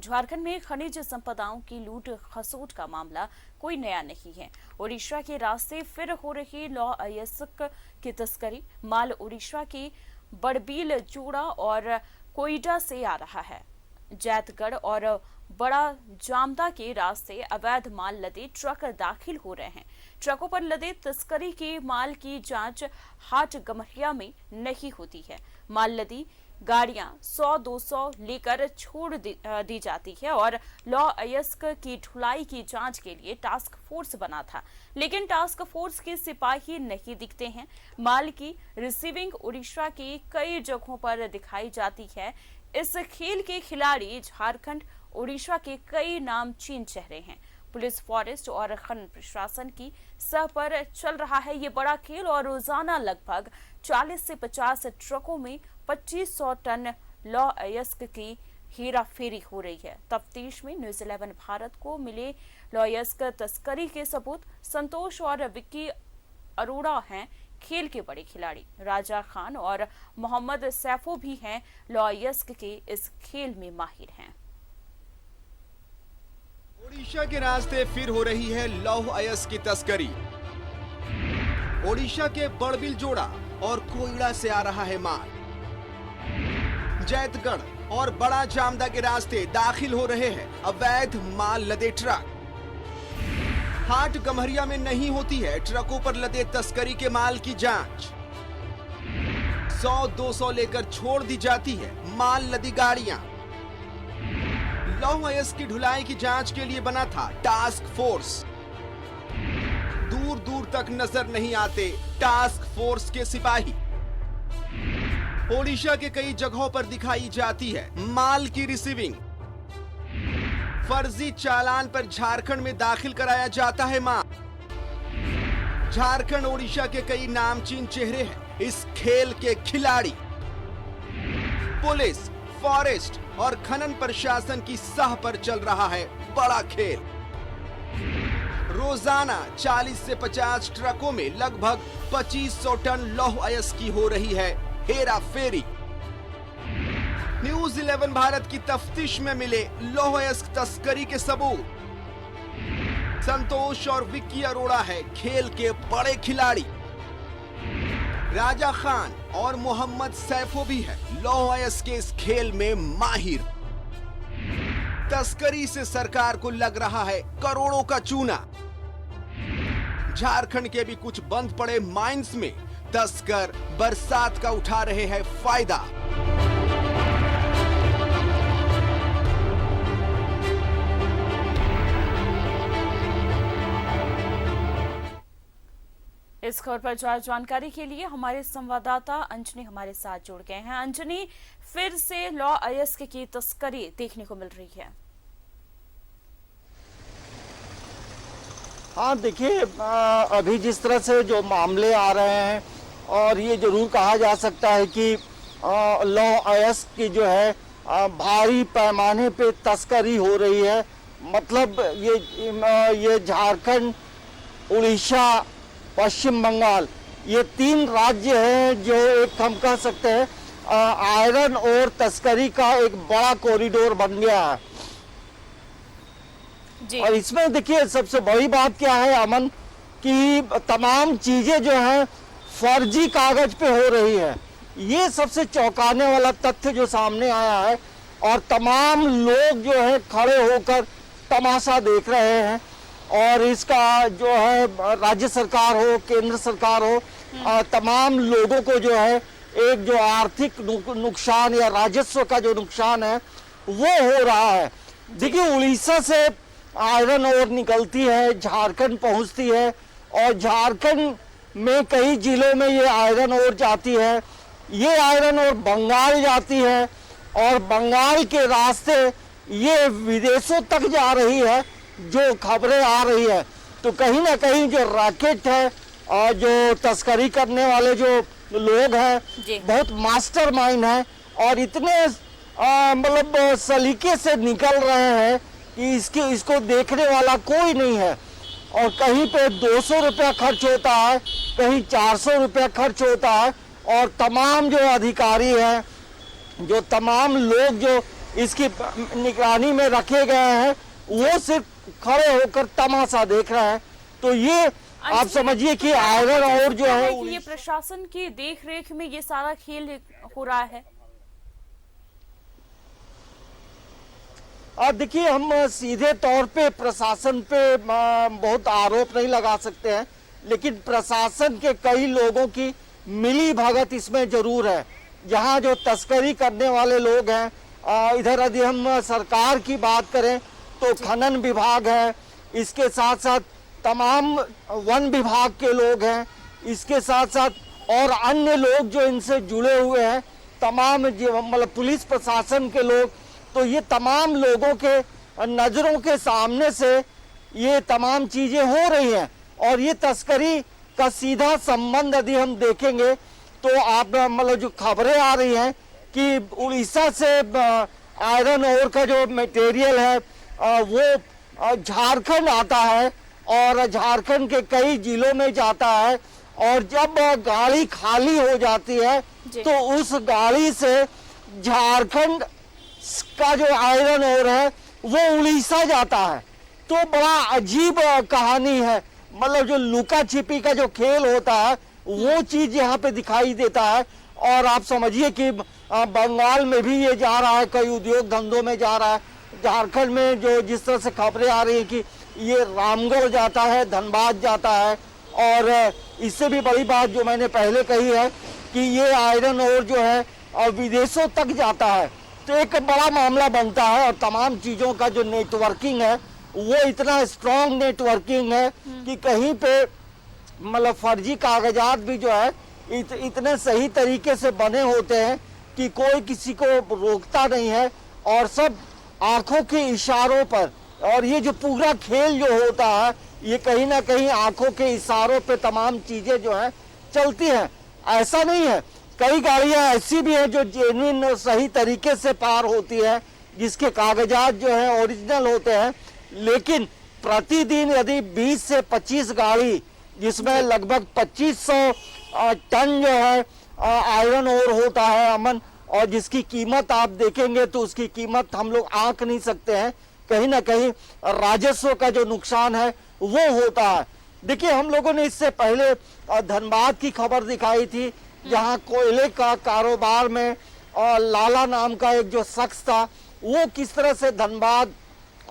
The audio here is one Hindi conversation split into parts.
झारखंड में खनिज संपदाओं की लूट खसोट का मामला कोई नया नहीं है। ओडिशा के रास्ते फिर हो रही लौह अयस्क की तस्करी। माल ओडिशा की बड़बील जोड़ा और कोयडा से आ रहा है। जैतगढ़ और बड़ा जामदा के रास्ते अवैध माल लदे ट्रक दाखिल हो रहे हैं। ट्रकों पर लदे तस्करी के माल की जांच हाट गम्हरिया में नहीं होती है। माल लदी गाड़ियां 100-200 लेकर छोड़ दी जाती है और लौह अयस्क की ढुलाई की जांच के लिए टास्क फोर्स बना था, लेकिन टास्क फोर्स के सिपाही नहीं दिखते हैं। माल की रिसीविंग उड़ीसा की कई जगहों पर दिखाई जाती है। इस खेल के खिलाड़ी झारखंड, उड़ीसा के कई नामचीन चेहरे हैं। पुलिस, फॉरेस्ट और खनन प्रशासन की सह पर चल रहा है ये बड़ा खेल और रोजाना लगभग 40 से 50 ट्रकों में 2500 टन लौह अयस्क की हेरा फेरी हो रही है। तफ्तीश में न्यूज़ 11 भारत को मिले लौह अयस्क तस्करी के सबूत। संतोष और विक्की अरोड़ा हैं खेल के बड़े खिलाड़ी। राजा खान और मोहम्मद सैफो भी हैं लौह अयस्क के इस खेल में माहिर हैं। ओडिशा के रास्ते फिर हो रही है लौह अयस्क की तस्करी। ओडिशा के बड़बिल जोड़ा और कोयड़ा से आ रहा है माल। जैतगढ़ और बड़ा जामदा के रास्ते दाखिल हो रहे हैं अवैध माल लदे ट्रक। हाट गम्हरिया में नहीं होती है ट्रकों पर लदे तस्करी के माल की जांच। 100-200 लेकर छोड़ दी जाती है माल लदी गाड़ियां। लौह अयस्क की ढुलाई की जांच के लिए बना था टास्क फोर्स। दूर दूर तक नजर नहीं आते टास्क फोर्स के सिपाही। ओडिशा के कई जगहों पर दिखाई जाती है माल की रिसीविंग। फर्जी चालान पर झारखंड में दाखिल कराया जाता है माल। झारखंड, ओडिशा के कई नामचीन चेहरे हैं इस खेल के खिलाड़ी। पुलिस, फॉरेस्ट और खनन प्रशासन की सह पर चल रहा है बड़ा खेल। रोजाना 40 से 50 ट्रकों में लगभग 2500 टन लौह अयस्क की हो रही है हेरा फेरी। न्यूज़ 11 भारत की तफ्तीश में मिले लौह अयस्क तस्करी के सबूत। संतोष और विक्की अरोड़ा है खेल के बड़े खिलाड़ी। राजा खान और मोहम्मद सैफो भी है लौह अयस्क के इस खेल में माहिर। तस्करी से सरकार को लग रहा है करोड़ों का चूना। झारखंड के भी कुछ बंद पड़े माइंस में तस्कर बरसात का उठा रहे हैं फायदा। इस खबर पर ज्यादा जानकारी के लिए हमारे संवाददाता अंजनी हमारे साथ जुड़ गए हैं। अंजनी, फिर से लौह अयस्क की तस्करी देखने को मिल रही है। हाँ देखिए, अभी जिस तरह से जो मामले आ रहे हैं और ये जरूर कहा जा सकता है कि लौह अयस्क की जो है भारी पैमाने पे तस्करी हो रही है। मतलब ये झारखंड, उड़ीसा, पश्चिम बंगाल, ये 3 राज्य हैं जो एक हम कह सकते हैं आयरन और तस्करी का एक बड़ा कॉरिडोर बन गया है। और इसमें देखिए सबसे बड़ी बात क्या है अमन, कि तमाम चीजें जो हैं फर्जी कागज पे हो रही है। ये सबसे चौंकाने वाला तथ्य जो सामने आया है और तमाम लोग जो है खड़े होकर तमाशा देख रहे हैं। और इसका जो है राज्य सरकार हो, केंद्र सरकार हो, तमाम लोगों को जो है एक जो आर्थिक नुकसान या राजस्व का जो नुकसान है वो हो रहा है। देखिए, उड़ीसा से आयरन ओर निकलती है, झारखंड पहुंचती है और झारखंड में कई जिलों में ये आयरन ओर जाती है। ये आयरन ओर बंगाल जाती है और बंगाल के रास्ते ये विदेशों तक जा रही है। जो खबरें आ रही है तो कहीं ना कहीं जो रैकेट है और जो तस्करी करने वाले जो लोग हैं बहुत मास्टरमाइंड हैं और इतने मतलब सलीके से निकल रहे हैं कि इसको देखने वाला कोई नहीं है। और कहीं पे 200 रुपया खर्च होता है, कहीं 400 रुपया खर्च होता है और तमाम जो अधिकारी हैं, जो तमाम लोग जो इसकी निगरानी में रखे गए हैं, वो सिर्फ खड़े होकर तमाशा देख रहे हैं। तो ये आप समझिए कि आयरन और जो है कि ये प्रशासन की देख रेख में ये सारा खेल हो रहा है। अब देखिए, हम सीधे तौर पे प्रशासन पे बहुत आरोप नहीं लगा सकते हैं, लेकिन प्रशासन के कई लोगों की मिली भगत इसमें जरूर है। जहां जो तस्करी करने वाले लोग हैं, इधर यदि हम सरकार की बात करें तो खनन विभाग है, इसके साथ साथ तमाम वन विभाग के लोग हैं, इसके साथ साथ और अन्य लोग जो इनसे जुड़े हुए हैं, तमाम मतलब पुलिस प्रशासन के लोग, तो ये तमाम लोगों के नजरों के सामने से ये तमाम चीजें हो रही हैं। और ये तस्करी का सीधा संबंध यदि हम देखेंगे तो आप मतलब जो खबरें आ रही हैं कि उड़ीसा से आयरन ओर का जो मटेरियल है वो झारखंड आता है और झारखंड के कई जिलों में जाता है, और जब गाड़ी खाली हो जाती है तो उस गाड़ी से झारखंड का जो आयरन ओर है वो उड़ीसा जाता है। तो बड़ा अजीब कहानी है, मतलब जो लुका छिपी का जो खेल होता है वो चीज यहाँ पे दिखाई देता है। और आप समझिए कि बंगाल में भी ये जा रहा है, कई उद्योग धंधों में जा रहा है। झारखंड में जो जिस तरह से खबरें आ रही हैं कि ये रामगढ़ जाता है, धनबाद जाता है, और इससे भी बड़ी बात जो मैंने पहले कही है कि ये आयरन ओर जो है और विदेशों तक जाता है। तो एक बड़ा मामला बनता है, और तमाम चीजों का जो नेटवर्किंग है वो इतना स्ट्रॉन्ग नेटवर्किंग है कि कहीं पे मतलब फर्जी कागजात भी जो है इतने सही तरीके से बने होते हैं कि कोई किसी को रोकता नहीं है, और सब आंखों के इशारों पर। और ये जो पूरा खेल जो होता है ये कहीं ना कहीं आंखों के इशारों पे तमाम चीजें जो है चलती हैं। ऐसा नहीं है, कई गाड़ियां ऐसी भी हैं जो जेन्युइन और सही तरीके से पार होती है, जिसके कागजात जो है ओरिजिनल होते हैं, लेकिन प्रतिदिन यदि 20 से 25 गाड़ी, जिसमें लगभग 2500 टन जो है आयरन ओर होता है अमन, और जिसकी कीमत आप देखेंगे तो उसकी कीमत हम लोग आंक नहीं सकते हैं। कहीं ना कहीं राजस्व का जो नुकसान है वो होता है। देखिए, हम लोगों ने इससे पहले धनबाद की खबर दिखाई थी, जहां कोयले का कारोबार में लाला नाम का एक जो शख्स था वो किस तरह से धनबाद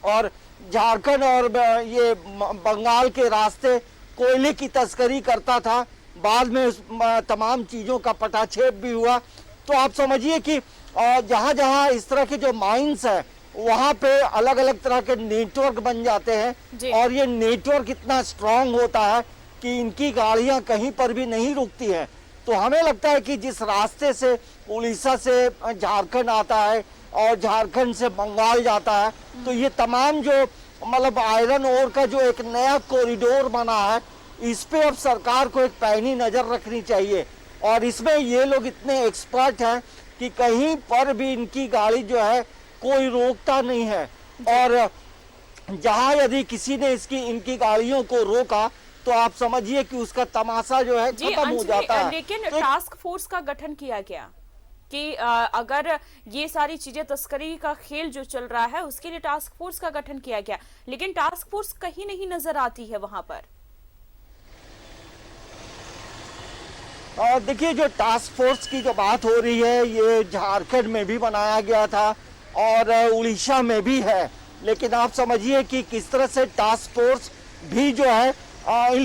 और झारखंड और ये बंगाल के रास्ते कोयले की तस्करी करता था। बाद में उस तमाम चीजों का पटाक्षेप भी हुआ। तो आप समझिए कि जहां जहां इस तरह के जो माइंस है वहां पे अलग अलग तरह के नेटवर्क बन जाते हैं, और ये नेटवर्क इतना स्ट्रांग होता है कि इनकी गाड़ियां कहीं पर भी नहीं रुकती हैं। तो हमें लगता है कि जिस रास्ते से उड़ीसा से झारखंड आता है और झारखंड से बंगाल जाता है, तो ये तमाम जो मतलब आयरन ओर का जो एक नया कॉरिडोर बना है, इस पे अब सरकार को एक पैनी नजर रखनी चाहिए। और इसमें ये लोग इतने एक्सपर्ट हैं कि कहीं पर भी इनकी गाड़ी जो है कोई रोकता नहीं है, और जहां यदि किसी ने इनकी गाड़ियों को रोका तो आप समझिए कि उसका तमाशा जो है खत्म हो जाता है। लेकिन टास्क फोर्स का गठन किया गया कि अगर ये सारी चीजें तस्करी का खेल जो चल रहा है उसके लिए टास्क फोर्स का गठन किया गया, लेकिन टास्क फोर्स कहीं नहीं नजर आती है वहां पर। देखिए, जो टास्क फोर्स की जो बात हो रही है ये झारखंड में भी बनाया गया था और उड़ीसा में भी है, लेकिन आप समझिए कि किस तरह से टास्क फोर्स भी जो है इन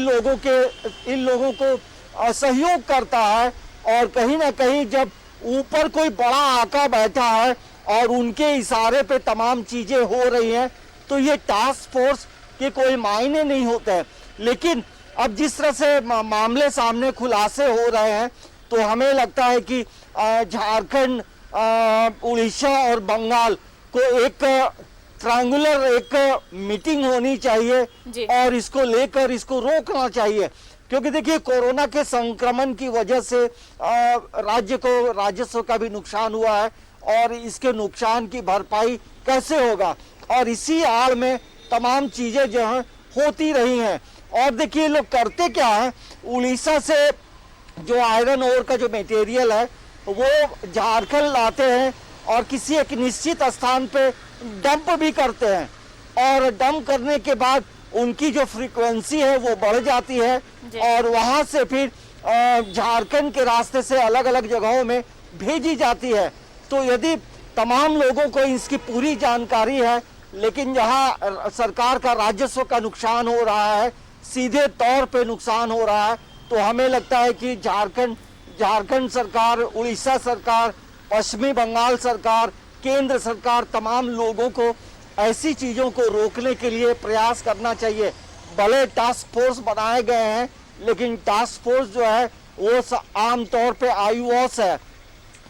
लोगों को सहयोग करता है। और कहीं ना कहीं जब ऊपर कोई बड़ा आका बैठा है और उनके इशारे पे तमाम चीजें हो रही हैं, तो ये टास्क फोर्स के कोई मायने नहीं होते हैं। लेकिन अब जिस तरह से मामले सामने खुलासे हो रहे हैं, तो हमें लगता है कि झारखंड, उड़ीसा और बंगाल को एक ट्रायंगुलर एक मीटिंग होनी चाहिए और इसको लेकर इसको रोकना चाहिए। क्योंकि देखिए, कोरोना के संक्रमण की वजह से राज्य को राजस्व का भी नुकसान हुआ है, और इसके नुकसान की भरपाई कैसे होगा, और इसी आड़ में तमाम चीजें जो हैं होती रही हैं। और देखिए, लोग करते क्या है, उड़ीसा से जो आयरन ओर का जो मटेरियल है वो झारखंड लाते हैं और किसी एक निश्चित स्थान पे डंप भी करते हैं, और डंप करने के बाद उनकी जो फ्रीक्वेंसी है वो बढ़ जाती है और वहां से फिर झारखंड के रास्ते से अलग अलग जगहों में भेजी जाती है। तो यदि तमाम लोगों को इसकी पूरी जानकारी है, लेकिन जहां सरकार का राजस्व का नुकसान हो रहा है, सीधे तौर पे नुकसान हो रहा है, तो हमें लगता है कि झारखंड सरकार, उड़ीसा सरकार, पश्चिमी बंगाल सरकार, केंद्र सरकार, तमाम लोगों को ऐसी चीज़ों को रोकने के लिए प्रयास करना चाहिए। भले टास्क फोर्स बनाए गए हैं, लेकिन टास्क फोर्स जो है वो आमतौर पे आयुवॉस है।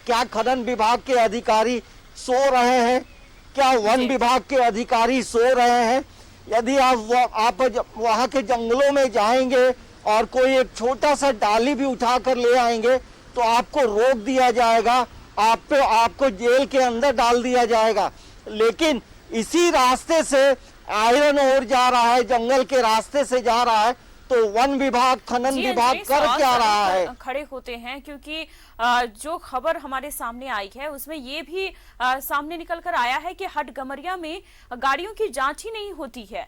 क्या खनन विभाग के अधिकारी सो रहे हैं? क्या वन विभाग के अधिकारी सो रहे हैं? यदि आप वहाँ के जंगलों में जाएंगे और कोई एक छोटा सा डाली भी उठाकर ले आएंगे तो आपको रोक दिया जाएगा, आपको जेल के अंदर डाल दिया जाएगा। लेकिन इसी रास्ते से आयरन ओर जा रहा है, जंगल के रास्ते से जा रहा है, तो वन विभाग, खनन विभाग कर क्या रहा है? खड़े होते हैं क्योंकि जो खबर हमारे सामने आई है उसमें ये भी सामने निकल कर आया है कि हटगमरिया में गाड़ियों की जांच ही नहीं होती है।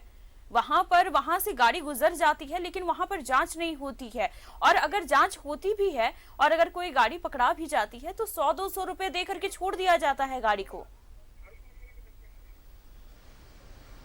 वहां से गाड़ी गुजर जाती है लेकिन वहां पर जांच नहीं होती है, और अगर जांच होती भी है और अगर कोई गाड़ी पकड़ा भी जाती है तो 100-200 रुपए दे करके छोड़ दिया जाता है गाड़ी को।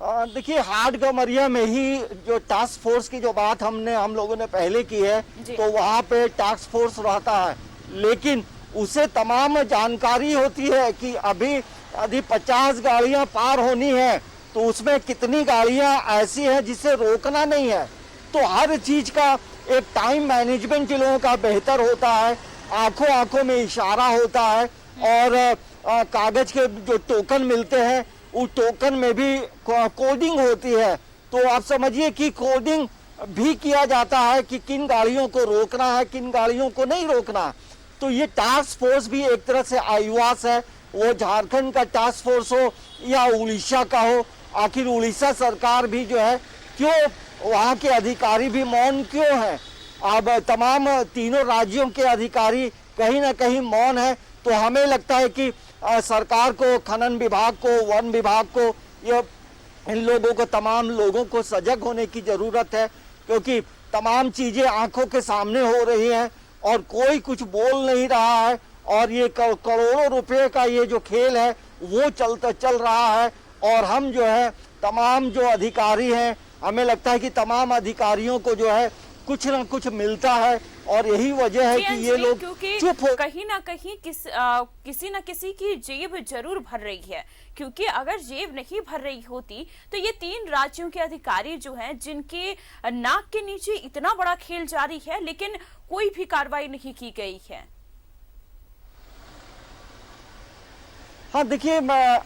देखिए, हाटगमरिया में ही जो टास्क फोर्स की जो बात हम लोगों ने पहले की है, तो वहाँ पे टास्क फोर्स रहता है, लेकिन उसे तमाम जानकारी होती है कि अभी 50 गाड़ियाँ पार होनी है, तो उसमें कितनी गाड़ियाँ ऐसी हैं जिसे रोकना नहीं है। तो हर चीज का एक टाइम मैनेजमेंट इन लोगों का बेहतर होता है, आंखों में इशारा होता है, और कागज के जो टोकन मिलते हैं उस टोकन में भी कोडिंग होती है। तो आप समझिए कि कोडिंग भी किया जाता है कि किन गाड़ियों को रोकना है, किन गाड़ियों को नहीं रोकना। तो ये टास्क फोर्स भी एक तरह से आयुवास है, वो झारखंड का टास्क फोर्स हो या उड़ीसा का हो। आखिर उड़ीसा सरकार भी जो है, क्यों वहाँ के अधिकारी भी मौन क्यों हैं? अब तमाम तीनों राज्यों के अधिकारी कहीं ना कहीं मौन है। तो हमें लगता है कि सरकार को, खनन विभाग को, वन विभाग को, ये इन लोगों को, तमाम लोगों को सजग होने की जरूरत है, क्योंकि तमाम चीजें आंखों के सामने हो रही हैं और कोई कुछ बोल नहीं रहा है, और ये करोड़ों रुपए का ये जो खेल है वो चल रहा है। और हम जो है तमाम जो अधिकारी हैं, हमें लगता है कि तमाम अधिकारियों को जो है कुछ ना कुछ मिलता है, और यही वजह है कि ये लोग चुप हो। कहीं ना कहीं किसी न किसी की जेब जरूर भर रही है, क्योंकि अगर जेब नहीं भर रही होती तो ये 3 राज्यों के अधिकारी जो हैं, जिनके नाक के नीचे इतना बड़ा खेल जारी है, लेकिन कोई भी कार्रवाई नहीं की गई है। हाँ, देखिए,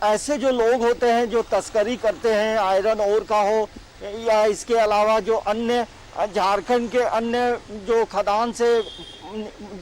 ऐसे जो लोग होते हैं जो तस्करी करते हैं, आयरन ओर का हो या इसके अलावा जो अन्य झारखंड के अन्य जो खदान से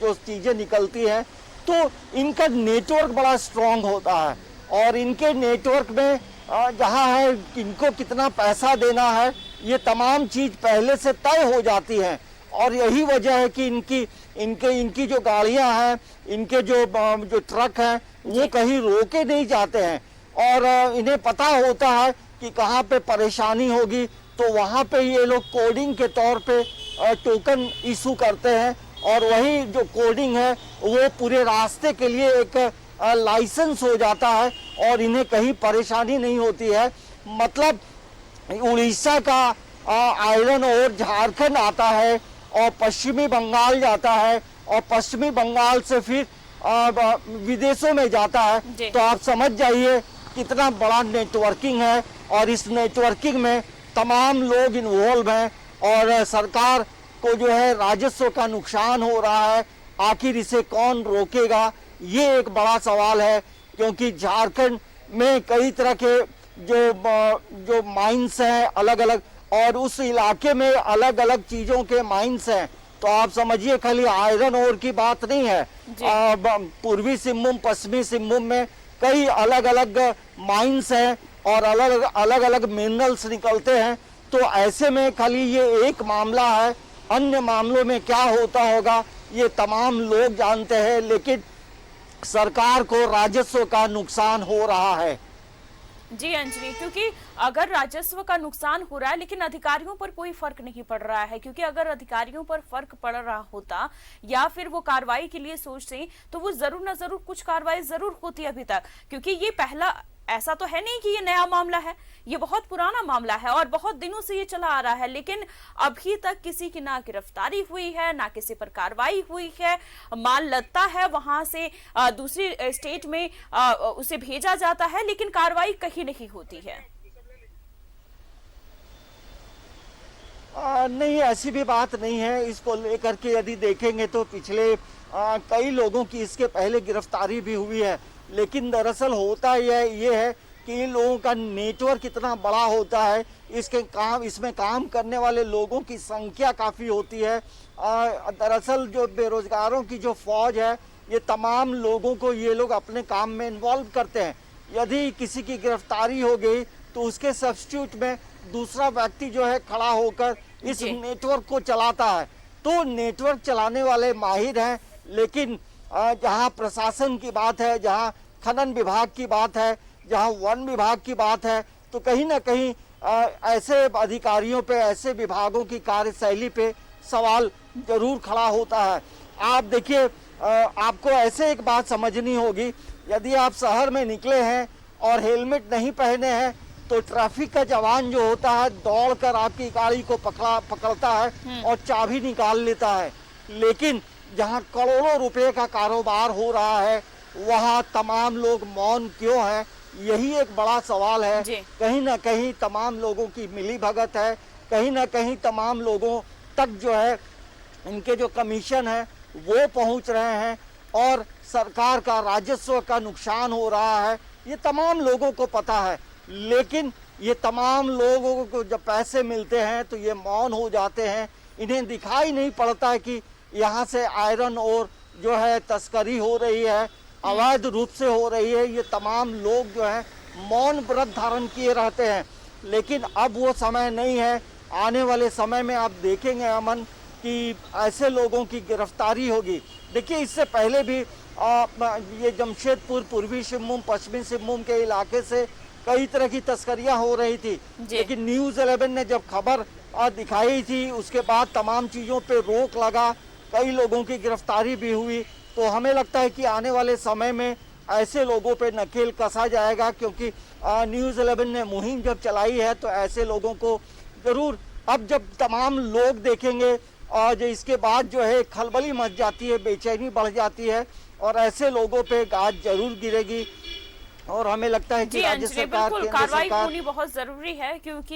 जो चीज़ें निकलती हैं, तो इनका नेटवर्क बड़ा स्ट्रांग होता है, और इनके नेटवर्क में जहाँ है इनको कितना पैसा देना है, ये तमाम चीज़ पहले से तय हो जाती है। और यही वजह है कि इनकी जो गाड़ियाँ हैं, इनके जो ट्रक हैं, वो कहीं रोके नहीं जाते हैं, और इन्हें पता होता है कि कहाँ पे परेशानी होगी, तो वहाँ पे ये लोग कोडिंग के तौर पे टोकन इशू करते हैं, और वही जो कोडिंग है वो पूरे रास्ते के लिए एक लाइसेंस हो जाता है, और इन्हें कहीं परेशानी नहीं होती है। मतलब उड़ीसा का आयरन और झारखंड आता है और पश्चिमी बंगाल जाता है, और पश्चिमी बंगाल से फिर विदेशों में जाता है। तो आप समझ जाइए कितना बड़ा नेटवर्किंग है, और इस नेटवर्किंग में तमाम लोग इन्वॉल्व हैं, और सरकार को जो है राजस्व का नुकसान हो रहा है। आखिर इसे कौन रोकेगा, ये एक बड़ा सवाल है, क्योंकि झारखंड में कई तरह के जो माइंस हैं अलग अलग, और उस इलाके में अलग अलग चीजों के माइंस हैं। तो आप समझिए खाली आयरन ओर की बात नहीं है, पूर्वी सिंहभूम, पश्चिमी सिंहभूम में कई अलग अलग माइंस हैं और अलग अलग मिनरल्स निकलते हैं। तो ऐसे में खाली ये एक मामला है, अन्य मामलों में क्या होता होगा ये तमाम लोग जानते हैं। लेकिन सरकार को राजस्व का नुकसान हो रहा है। जी अंजलि, क्योंकि अगर राजस्व का नुकसान हो रहा है लेकिन अधिकारियों पर कोई फर्क नहीं पड़ रहा है, क्योंकि अगर अधिकारियों पर फर्क पड़ रहा होता या फिर वो कार्रवाई के लिए सोचते तो वो जरूर न जरूर कुछ कार्रवाई जरूर होती अभी तक, क्योंकि ये पहला ऐसा तो है नहीं कि ये नया मामला है, ये बहुत पुराना मामला है और बहुत दिनों से ये चला आ रहा है, लेकिन अभी तक किसी की ना गिरफ्तारी हुई है, ना किसी पर कार्रवाई हुई है। माल लगता है वहां से दूसरी स्टेट में उसे भेजा जाता है, लेकिन कार्रवाई कहीं नहीं होती है। नहीं, ऐसी भी बात नहीं है। इसको लेकर के यदि देखेंगे तो पिछले कई लोगों की इसके पहले गिरफ्तारी भी हुई है, लेकिन दरअसल होता ये है कि इन लोगों का नेटवर्क इतना बड़ा होता है, इसमें काम करने वाले लोगों की संख्या काफ़ी होती है। दरअसल जो बेरोजगारों की जो फौज है, ये तमाम लोगों को ये लोग अपने काम में इन्वॉल्व करते हैं। यदि किसी की गिरफ्तारी हो गई तो उसके सब्स्टिट्यूट में दूसरा व्यक्ति जो है खड़ा होकर इस नेटवर्क को चलाता है। तो नेटवर्क चलाने वाले माहिर हैं, लेकिन जहां प्रशासन की बात है, जहां खनन विभाग की बात है, जहां वन विभाग की बात है, तो कहीं ना कहीं ऐसे अधिकारियों पे, ऐसे विभागों की कार्यशैली पे सवाल जरूर खड़ा होता है। आप देखिए, आपको ऐसे एक बात समझनी होगी, यदि आप शहर में निकले हैं और हेलमेट नहीं पहने हैं तो ट्रैफिक का जवान जो होता है दौड़कर आपकी गाड़ी को पकड़ता है और चाबी निकाल लेता है। लेकिन जहां करोड़ों रुपए का कारोबार हो रहा है वहां तमाम लोग मौन क्यों हैं, यही एक बड़ा सवाल है। कहीं ना कहीं तमाम लोगों की मिलीभगत है, कहीं ना कहीं तमाम लोगों तक जो है इनके जो कमीशन है वो पहुंच रहे हैं और सरकार का राजस्व का नुकसान हो रहा है, ये तमाम लोगों को पता है। लेकिन ये तमाम लोगों को जब पैसे मिलते हैं तो ये मौन हो जाते हैं, इन्हें दिखाई नहीं पड़ता है कि यहाँ से आयरन और जो है तस्करी हो रही है, अवैध रूप से हो रही है। ये तमाम लोग जो है मौन व्रत धारण किए रहते हैं, लेकिन अब वो समय नहीं है। आने वाले समय में आप देखेंगे अमन कि ऐसे लोगों की गिरफ्तारी होगी। देखिए, इससे पहले भी ये जमशेदपुर, पूर्वी सिंहभूम, पश्चिमी सिंहभूम के इलाके से कई तरह की तस्करियां हो रही थी, लेकिन न्यूज़ 11 ने जब खबर दिखाई थी उसके बाद तमाम चीज़ों पे रोक लगा, कई लोगों की गिरफ्तारी भी हुई। तो हमें लगता है कि आने वाले समय में ऐसे लोगों पे नकेल कसा जाएगा, क्योंकि न्यूज़ 11 ने मुहिम जब चलाई है तो ऐसे लोगों को जरूर, अब जब तमाम लोग देखेंगे और इसके बाद जो है खलबली मच जाती है, बेचैनी बढ़ जाती है और ऐसे लोगों पे गाज जरूर गिरेगी। और हमें लगता है कि राज्य सरकार, बिल्कुल कार्रवाई होनी बहुत जरूरी है, क्योंकि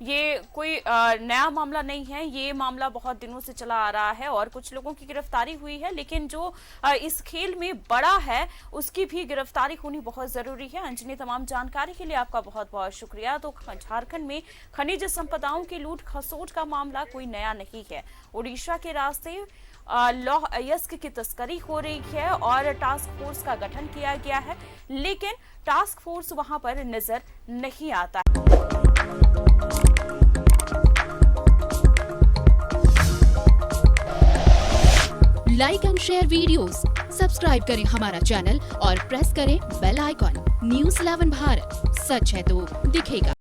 ये कोई नया मामला नहीं है, ये मामला बहुत दिनों से चला आ रहा है और कुछ लोगों की गिरफ्तारी हुई है, लेकिन जो इस खेल में बड़ा है उसकी भी गिरफ्तारी होनी बहुत जरूरी है। अंजनी, तमाम जानकारी के लिए आपका बहुत बहुत शुक्रिया। तो झारखंड में खनिज संपदाओं की लूट खसोट का मामला कोई नया नहीं है। उड़ीसा के रास्ते लौह अयस्क की तस्करी हो रही है और टास्क फोर्स का गठन किया गया है, लेकिन टास्क फोर्स वहां पर नजर नहीं आता। Like and share videos, subscribe करें हमारा चैनल और प्रेस करें बेल आइकॉन। न्यूज़ 11 भारत, सच है तो दिखेगा।